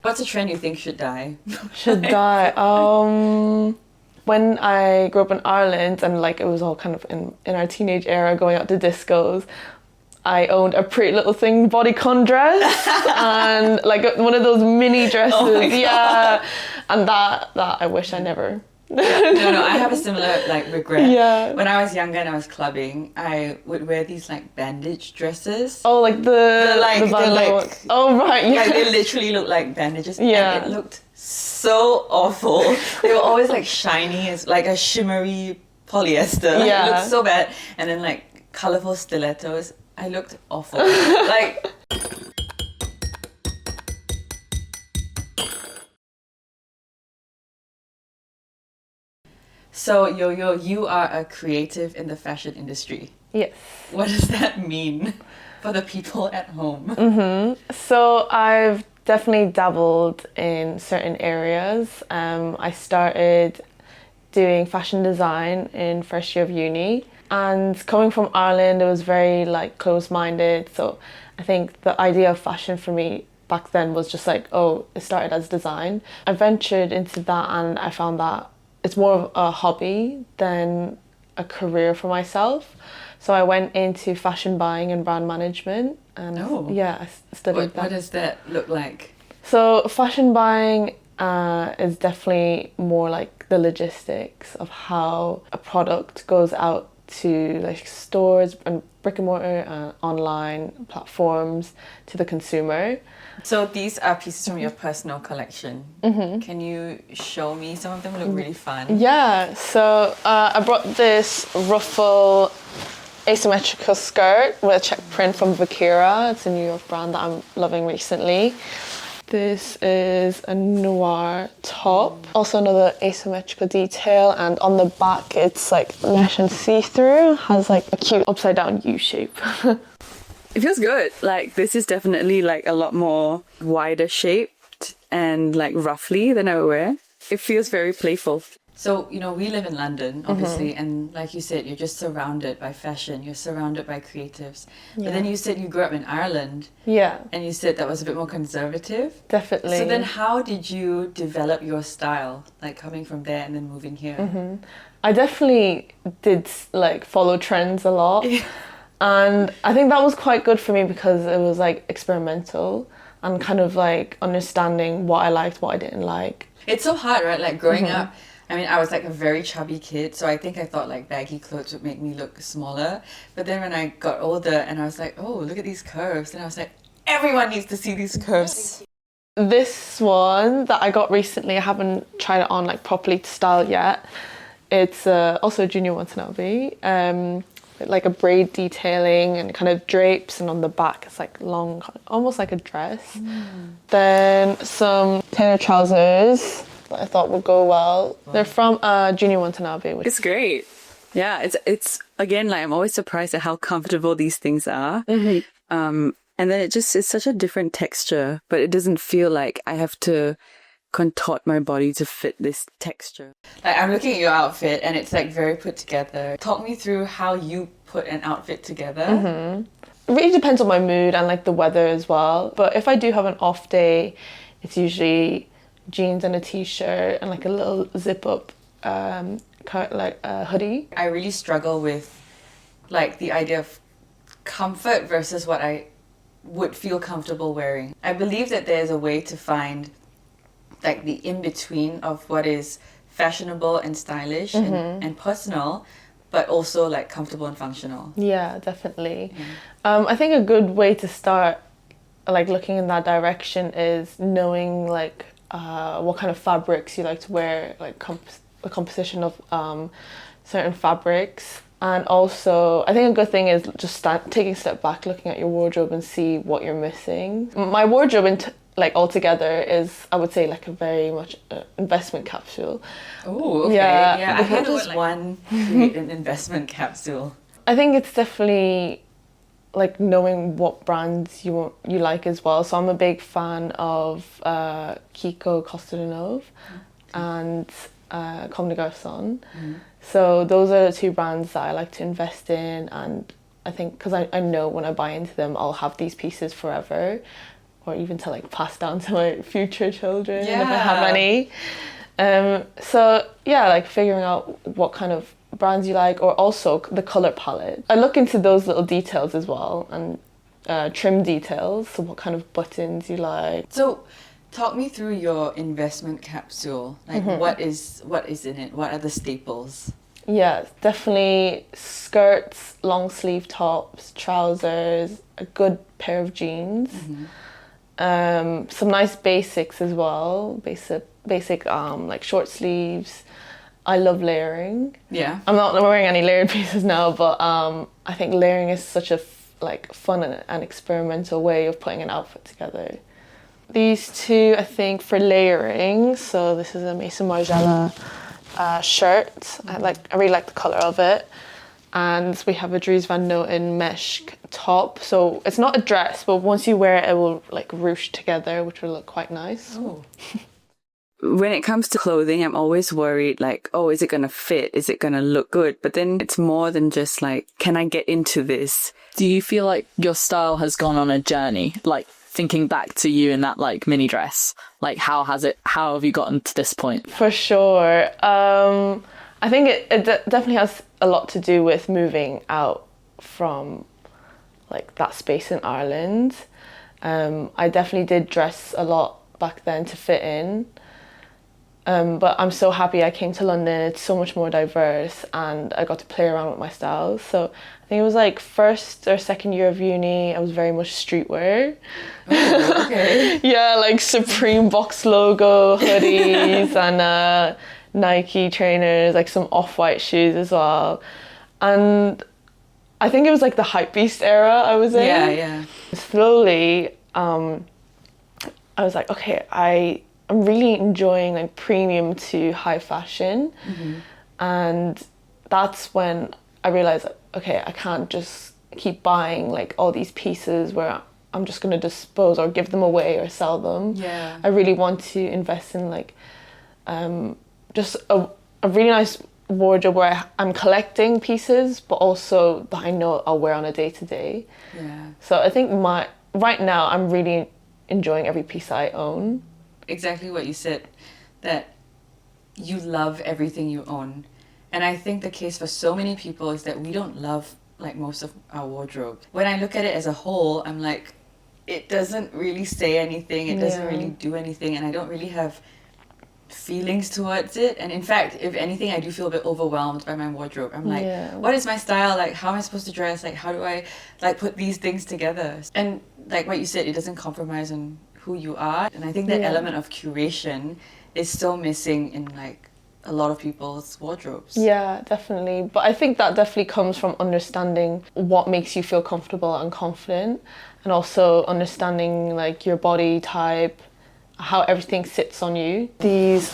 What's a trend you think should die? Should die. When I grew up in Ireland and like it was all kind of in our teenage era going out to discos, I owned a Pretty Little Thing bodycon dress and like one of those mini dresses. Oh my God. Yeah. And that I wish I never. No, I have a similar like regret. Yeah. When I was younger and I was clubbing, I would wear these like bandage dresses. Oh, like They're the band like, one. Oh, right, yeah. Like they literally look like bandages. Yeah. And it looked so awful. They were always like shiny, it's like a shimmery polyester. Like, Yeah. It looked so bad. And then like colourful stilettos. I looked awful. Like. So, Yo-Yo, you are a creative in the fashion industry. Yes. What does that mean for the people at home? So I've definitely dabbled in certain areas. I started doing fashion design in first year of uni, and coming from Ireland, it was very like closed-minded. So I think the idea of fashion for me back then was just like, oh, it started as design. I ventured into that and I found that it's more of a hobby than a career for myself. So I went into fashion buying and brand management, and yeah, I studied that. What does that look like? So fashion buying is definitely more like the logistics of how a product goes out to like stores and brick and mortar and online platforms to the consumer. So these are pieces from your personal collection. Can you show me some of them? Look really fun. Yeah, so I brought this ruffle asymmetrical skirt with a check print from Vakira. It's a New York brand that I'm loving recently. This is a noir top, also another asymmetrical detail, and on the back it's like mesh and see-through, has like a cute upside down U shape. It feels good. Like this is definitely like a lot more wider shaped and like roughly than I would wear. It feels very playful. So, you know, we live in London, obviously, and like you said, you're just surrounded by fashion, you're surrounded by creatives. But then you said you grew up in Ireland. Yeah. And you said that was a bit more conservative. Definitely. So then how did you develop your style, like coming from there and then moving here? I definitely did like follow trends a lot. And I think that was quite good for me because it was like experimental and kind of like understanding what I liked, what I didn't like. It's so hard, right? Like growing up, I mean, I was like a very chubby kid, so I think I thought like baggy clothes would make me look smaller. But then when I got older and I was like, oh, look at these curves. And I was like, everyone needs to see these curves. This one that I got recently, I haven't tried it on like properly to style yet. It's also a Junior Watanabe. Like a braid detailing and kind of drapes, and on the back it's like long, almost like a dress. Then some tailor trousers that I thought would go well. They're from Junior Watanabe. It's great. Yeah, it's again, like I'm always surprised at how comfortable these things are. And then it's such a different texture, but it doesn't feel like I have to contort my body to fit this texture. Like I'm looking at your outfit and it's like very put together. Talk me through how you put an outfit together. It really depends on my mood and like the weather as well. But if I do have an off day, it's usually jeans and a t-shirt and like a little zip up like a hoodie. I really struggle with like the idea of comfort versus what I would feel comfortable wearing. I believe that there's a way to find like the in-between of what is fashionable and stylish and personal, but also like comfortable and functional. Yeah, definitely. I think a good way to start like looking in that direction is knowing like what kind of fabrics you like to wear, like the composition of certain fabrics. And also, I think a good thing is just taking a step back, looking at your wardrobe and see what you're missing. My wardrobe like altogether is, I would say, like a very much investment capsule. Oh, okay. Yeah, I heard just one create an investment capsule. I think it's definitely like knowing what brands you like as well. So I'm a big fan of Kiko Costa de Nove and Comme des Garçons. So those are the two brands that I like to invest in, and I think because I know when I buy into them I'll have these pieces forever, or even to like pass down to my future children if I Yeah. have any. So yeah, like figuring out what kind of brands you like, or also the color palette. I look into those little details as well, and trim details, so what kind of buttons you like. So, talk me through your investment capsule. Like, what is in it? What are the staples? Yeah, definitely skirts, long sleeve tops, trousers, a good pair of jeans, some nice basics as well. Basic like short sleeves. I love layering. Yeah. I'm not wearing any layered pieces now, but I think layering is such a like fun and experimental way of putting an outfit together. These two, I think, for layering. So this is a Maison Margiela shirt. I really like the color of it. And we have a Dries Van Noten mesh top. So it's not a dress, but once you wear it, it will like ruche together, which will look quite nice. Oh. When it comes to clothing, I'm always worried, like, oh, is it going to fit? Is it going to look good? But then it's more than just like, can I get into this? Do you feel like your style has gone on a journey? Like thinking back to you in that like mini dress, like how have you gotten to this point? For sure. I think it definitely has a lot to do with moving out from like that space in Ireland. I definitely did dress a lot back then to fit in. But I'm so happy I came to London. It's so much more diverse and I got to play around with my styles. So I think it was like first or second year of uni, I was very much streetwear. Oh, okay. Yeah, like Supreme box logo hoodies and Nike trainers, like some off-white shoes as well. And I think it was like the hypebeast era I was in. Yeah. Slowly, I was like, okay, I'm really enjoying like premium to high fashion. And that's when I realized, okay, I can't just keep buying like all these pieces where I'm just going to dispose or give them away or sell them. Yeah. I really want to invest in like just a really nice wardrobe where I'm collecting pieces, but also that I know I'll wear on a day-to-day. Yeah. So I think right now I'm really enjoying every piece I own. Exactly what you said, that you love everything you own. And I think the case for so many people is that we don't love like most of our wardrobe. When I look at it as a whole, I'm like, it doesn't really say anything, it doesn't really do anything, and I don't really have feelings towards it. And in fact, if anything, I do feel a bit overwhelmed by my wardrobe. I'm like, what is my style? Like, how am I supposed to dress? Like, how do I like put these things together? And like what you said, it doesn't compromise on who you are. And I think that element of curation is still missing in like a lot of people's wardrobes. Yeah, definitely. But I think that definitely comes from understanding what makes you feel comfortable and confident, and also understanding like your body type, how everything sits on you. These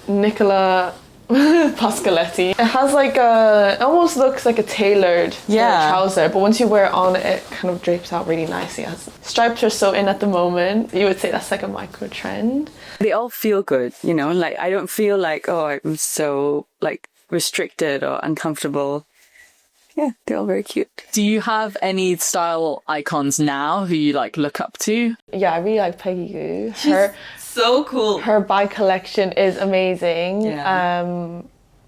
Nicola Pascaletti. It has like it almost looks like a tailored trouser, but once you wear it on, it kind of drapes out really nicely. Stripes are so in at the moment. You would say that's like a micro trend. They all feel good, you know, like I don't feel like, oh, I'm so like restricted or uncomfortable. Yeah, they're all very cute. Do you have any style icons now who you like look up to? Yeah, I really like Peggy Gou. She's so cool. Her bike collection is amazing. Yeah.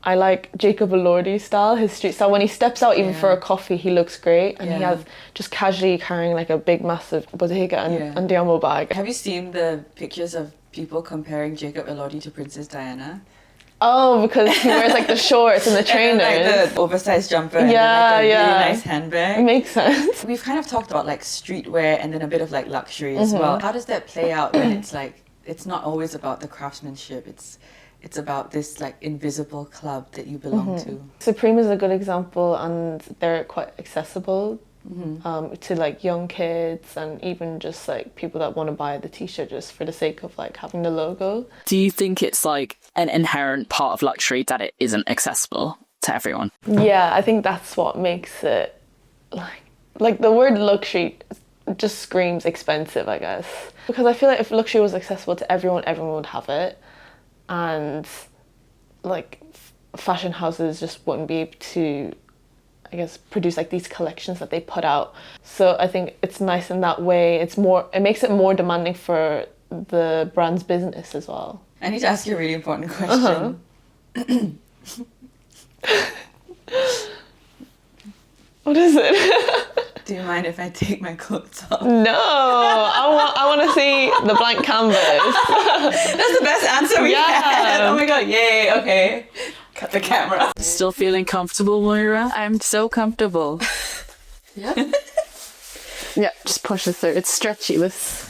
I like Jacob Elordi's style, his street style. When he steps out even for a coffee, he looks great. And he has just casually carrying like a big, massive Bottega and Andiamo bag. Have you seen the pictures of people comparing Jacob Elordi to Princess Diana? Oh, because he wears like the shorts and the trainers. And then, like the oversized jumper and then, like, a really nice handbag. It makes sense. We've kind of talked about like streetwear and then a bit of like luxury as well. How does that play out when it's like, it's not always about the craftsmanship, it's about this like invisible club that you belong to? Supreme is a good example, and they're quite accessible to like young kids and even just like people that want to buy the t-shirt just for the sake of like having the logo. Do you think it's like an inherent part of luxury that it isn't accessible to everyone? Yeah, I think that's what makes it like the word luxury just screams expensive, I guess. Because I feel like if luxury was accessible to everyone, everyone would have it. And like fashion houses just wouldn't be able to I guess, produce like these collections that they put out. So I think it's nice in that way. It makes it more demanding for the brand's business as well. I need to ask you a really important question. What is it? Do you mind if I take my clothes off? No, I want to see the blank canvas. That's the best answer we had. Oh my god, yay, okay. Cut the camera. Still feeling comfortable, Moira? I'm so comfortable. Yeah. Yeah, just push it through. It's stretchy with...